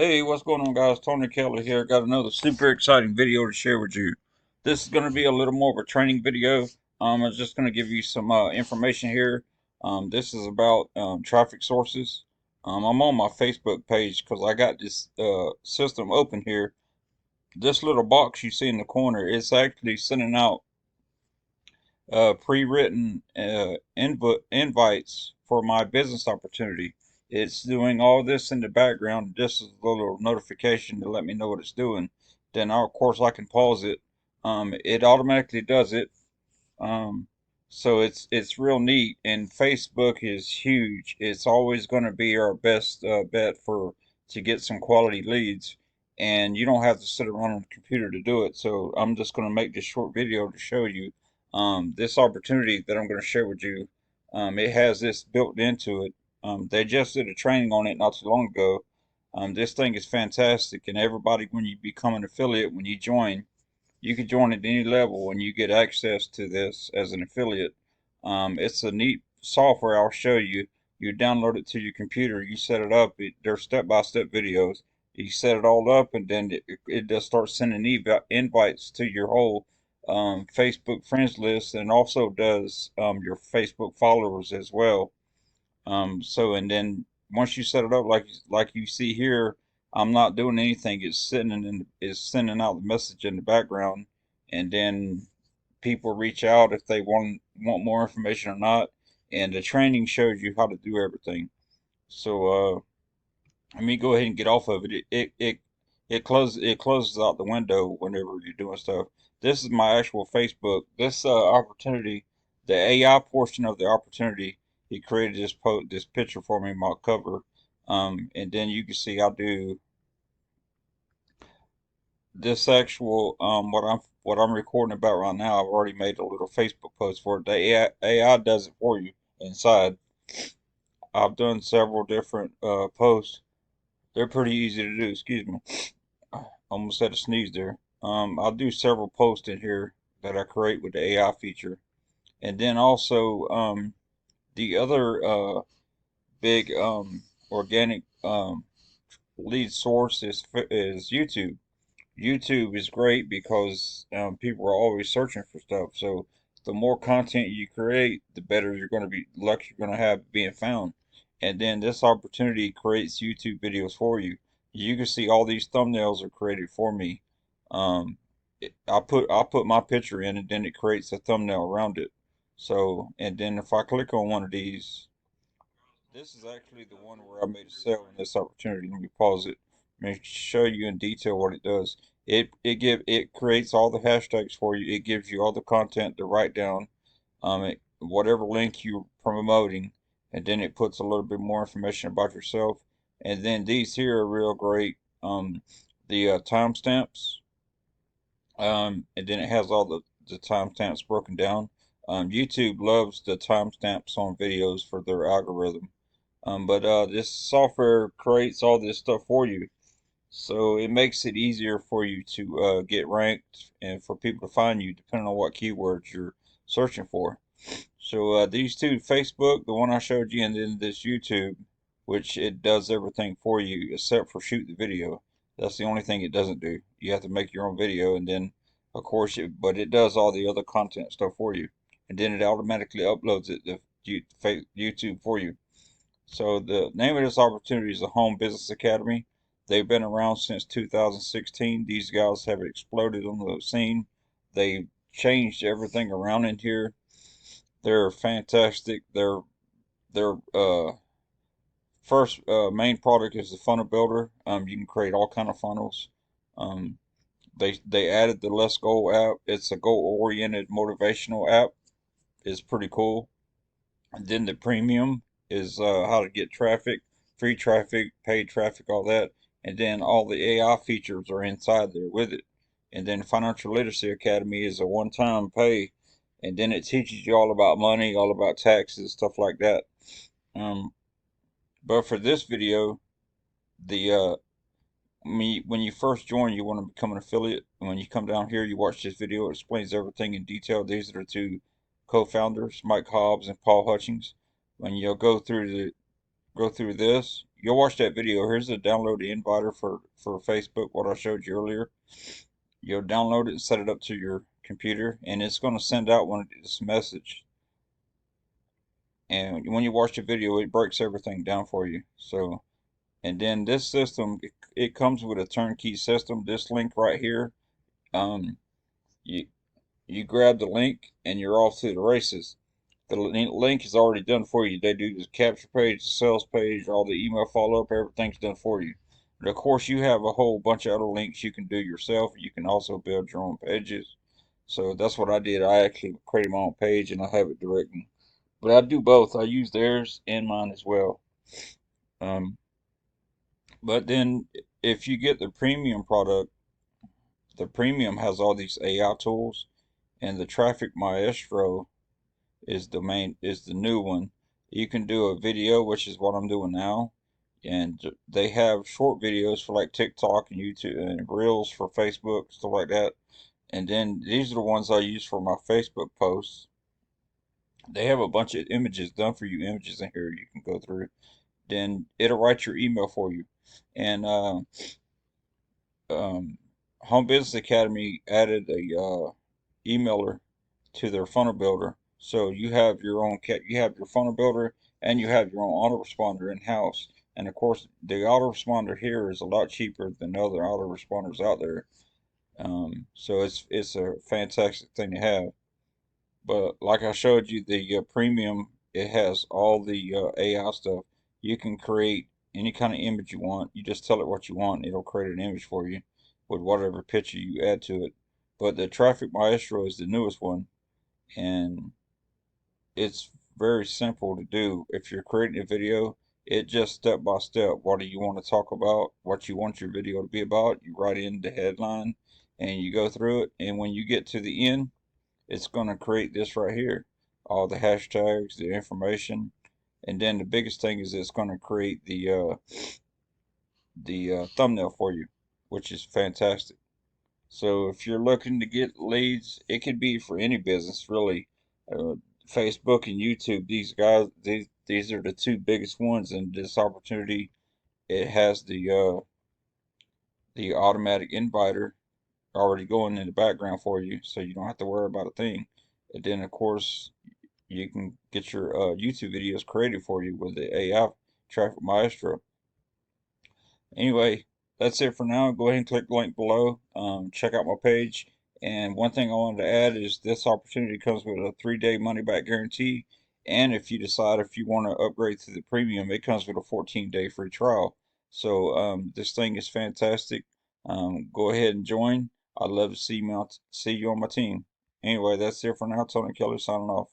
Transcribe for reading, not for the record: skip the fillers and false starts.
Hey, what's going on, guys? Tony Kelly here. Got another super exciting video to share with you. This is going to be a little more of a training video. I'm just going to give you some information here. This is about traffic sources. I'm on my Facebook page because I got this system open here. This little box you see in the corner is actually sending out pre-written invites for my business opportunity. It's doing all this in the background. Just as a little notification to let me know what it's doing. Then, of course, I can pause it. It automatically does it. Um, so it's real neat. And Facebook is huge. It's always going to be our best bet for to get some quality leads. And you don't have to sit around on the computer to do it. So I'm just going to make this short video to show you this opportunity that I'm going to share with you. It has this built into it. They just did a training on it not too long ago. This thing is fantastic, and everybody, when you become an affiliate, when you join, you can join at any level and you get access to this as an affiliate. It's a neat software. I'll show you. You download it to your computer. You set it up. They're step-by-step videos. You set it all up, and then it just starts sending invites to your whole Facebook friends list, and also does your Facebook followers as well. And then once you set it up like you see here, I'm not doing anything. It's sending out the message in the background, and then people reach out if they want more information or not. And the training shows you how to do everything. So let me go ahead and get off of it. It closes out the window whenever you're doing stuff. This is my actual Facebook. This opportunity, the AI portion of the opportunity, he created this picture for me, my cover. And then you can see I do this actual what I'm recording about right now. I've already made a little Facebook post for it. The AI does it for you inside. I've done several different posts. They're pretty easy to do. Excuse me. Almost had a sneeze there. I'll do several posts in here that I create with the AI feature, and then also the other big organic lead source is YouTube. YouTube is great because people are always searching for stuff. So the more content you create, the better you're going to be, luck you're going to have being found. And then this opportunity creates YouTube videos for you. You can see all these thumbnails are created for me. I put my picture in, and then it creates a thumbnail around it. So, and then if I click on one of these, this is actually the one where I made a sale in this opportunity. Let me pause it. Let me show you in detail what it does. It creates all the hashtags for you. It gives you all the content to write down, whatever link you're promoting, and then it puts a little bit more information about yourself. And then these here are real great. The timestamps, and then it has all the timestamps broken down. YouTube loves the timestamps on videos for their algorithm. But this software creates all this stuff for you. So it makes it easier for you to get ranked and for people to find you depending on what keywords you're searching for. So these two, Facebook, the one I showed you, and then this YouTube, which it does everything for you except for shoot the video. That's the only thing it doesn't do. You have to make your own video, and then of course but it does all the other content stuff for you, and then it automatically uploads it to YouTube for you. So the name of this opportunity is the Home Business Academy. They've been around since 2016. These guys have exploded on the scene. They've changed everything around in here. They're fantastic. Their first main product is the funnel builder. You can create all kind of funnels. Um, they added the Let's Go app. It's a goal oriented motivational app. It's pretty cool. And then the premium is how to get traffic, free traffic, paid traffic, all that. And then all the AI features are inside there with it. And then Financial Literacy Academy is a one-time pay. And then it teaches you all about money, all about taxes, stuff like that. Um, but for this video, the when you first join, you want to become an affiliate. And when you come down here, you watch this video. It explains everything in detail. These are the two co-founders, Mike Hobbs and Paul Hutchings. When you'll go through go through this. You'll watch that video. Here's the download the inviter for Facebook, what I showed you earlier. You'll download it and set it up to your computer, and it's going to send out this message. And when you watch the video, it breaks everything down for you. So, and then this system, it comes with a turnkey system. This link right here, um, you you grab the link and you're off to the races. The link is already done for you. They do the capture page, the sales page, all the email follow up, everything's done for you. But of course, you have a whole bunch of other links you can do yourself. You can also build your own pages. So that's what I did. I actually created my own page and I have it directly. But I do both. I use theirs and mine as well. Um, but then if you get the premium product, the premium has all these AI tools, and the Traffic Maestro is the new one. You can do a video, which is what I'm doing now, and they have short videos for like TikTok and YouTube and Reels for Facebook, stuff like that. And then these are the ones I use for my Facebook posts. They have a bunch of images done for you, images in here you can go through. Then it'll write your email for you. And um, Home Business Academy added a emailer to their funnel builder. So you have your funnel builder and you have your own autoresponder in house. And of course, the autoresponder here is a lot cheaper than other autoresponders out there. So it's a fantastic thing to have. But like I showed you, the premium, it has all the AI stuff. You can create any kind of image you want. You just tell it what you want, and it'll create an image for you with whatever picture you add to it. But the Traffic Maestro is the newest one, and it's very simple to do. If you're creating a video, it just step by step. What do you want to talk about? What you want your video to be about? You write in the headline, and you go through it. And when you get to the end, it's going to create this right here, all the hashtags, the information, and then the biggest thing is it's going to create the thumbnail for you, which is fantastic. So if you're looking to get leads, it could be for any business really. Uh, Facebook and YouTube, these are the two biggest ones, and this opportunity, it has the automatic inviter already going in the background for you, so you don't have to worry about a thing. And then of course you can get your YouTube videos created for you with the AI Traffic Maestro. Anyway, that's it for now. Go ahead and click the link below. Check out my page. And one thing I wanted to add is this opportunity comes with a 3-day money back guarantee. And if you decide if you want to upgrade to the premium, it comes with a 14-day free trial. So this thing is fantastic. Go ahead and join. I'd love to see you on my team. Anyway, that's it for now. Tony Keller signing off.